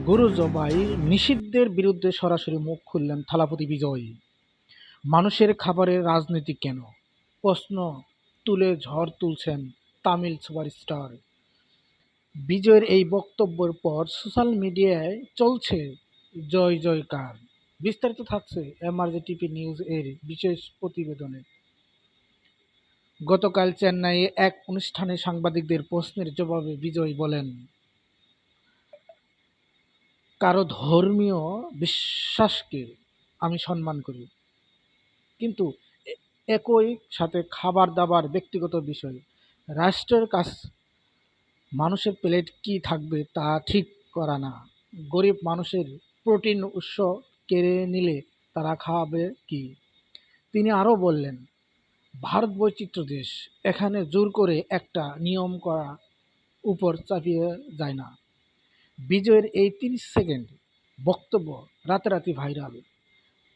গরু জবাই নিষিদ্ধের বিরুদ্ধে সরাসরি মুখ খুললেন থালাপতি বিজয়। মানুষের খাবারের রাজনীতি কেন, প্রশ্ন তুলে ঝড় তুলছেন তামিল সুপারস্টার। বিজয়ের এই বক্তব্যের পর সোশ্যাল মিডিয়ায় চলছে জয় জয়কার। বিস্তারিত থাকছে এমআরজে টিভি নিউজ এর বিশেষ প্রতিবেদনে। গতকাল চেন্নাইয়ে এক অনুষ্ঠানে সাংবাদিকদের প্রশ্নের জবাবে বিজয় বলেন, কারো ধর্মীয় বিশ্বাসকে আমি সম্মান করি, কিন্তু একই সাথে খাবার দাবার ব্যক্তিগত বিষয়। রাষ্ট্রের কাছ মানুষের প্লেট কি থাকবে তা ঠিক করা না। গরিব মানুষের প্রোটিন উৎস কেড়ে নিলে তারা খাবে কি? তিনি আরও বললেন, ভারত বৈচিত্র্য দেশ, এখানে জোর করে একটা নিয়ম করা উপর চাপিয়ে যায় না। বিজয়ের এই ৩০ সেকেন্ড বক্তব্য রাতারাতি ভাইরাল।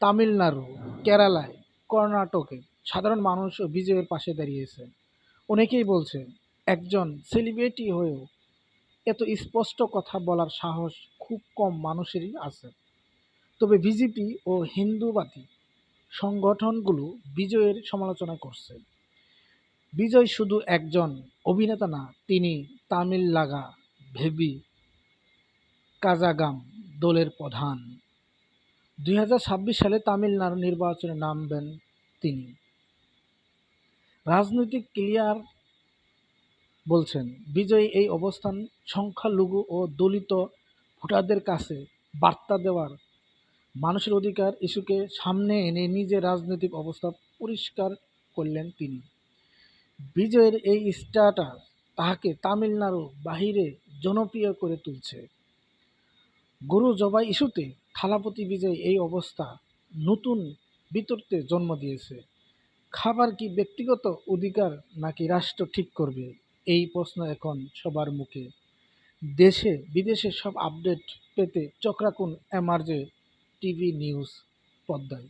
তামিলনাড়ু, কেরালায়, কর্ণাটকে সাধারণ মানুষও বিজয়ের পাশে দাঁড়িয়েছে। অনেকেই বলছেন, একজন সেলিব্রিটি হয়েও এত স্পষ্ট কথা বলার সাহস খুব কম মানুষেরই আছে। তবে বিজেপি ও হিন্দুবাদী সংগঠনগুলো বিজয়ের সমালোচনা করছে। বিজয় শুধু একজন অভিনেতা না, তিনি তামিল লাগা ভেবি কাজাগাম দলের প্রধান। ২০২৬ সালে তামিলনাড়ু নির্বাচনে নামবেন তিনি। রাজনৈতিক ক্লিয়ার বলছেন, বিজয়ী এই অবস্থান সংখ্যালঘু ও দলিত ভোটারদের কাছে বার্তা দেওয়ার, মানুষের অধিকার ইস্যুকে সামনে এনে নিজের রাজনৈতিক অবস্থা পরিষ্কার করলেন তিনি। বিজয়ের এই স্ট্যাটাস তাহাকে তামিলনাড়ু বাহিরে জনপ্রিয় করে তুলছে। গরু জবাই ইস্যুতে থালাপতি বিজয় এই অবস্থা নতুন বিতর্কের জন্ম দিয়েছে। খাবার কি ব্যক্তিগত অধিকার নাকি রাষ্ট্র ঠিক করবে, এই প্রশ্ন এখন সবার মুখে। দেশে বিদেশে সব আপডেট পেতে চোখ রাখুন এমআরজে টিভি নিউজ পর্দায়।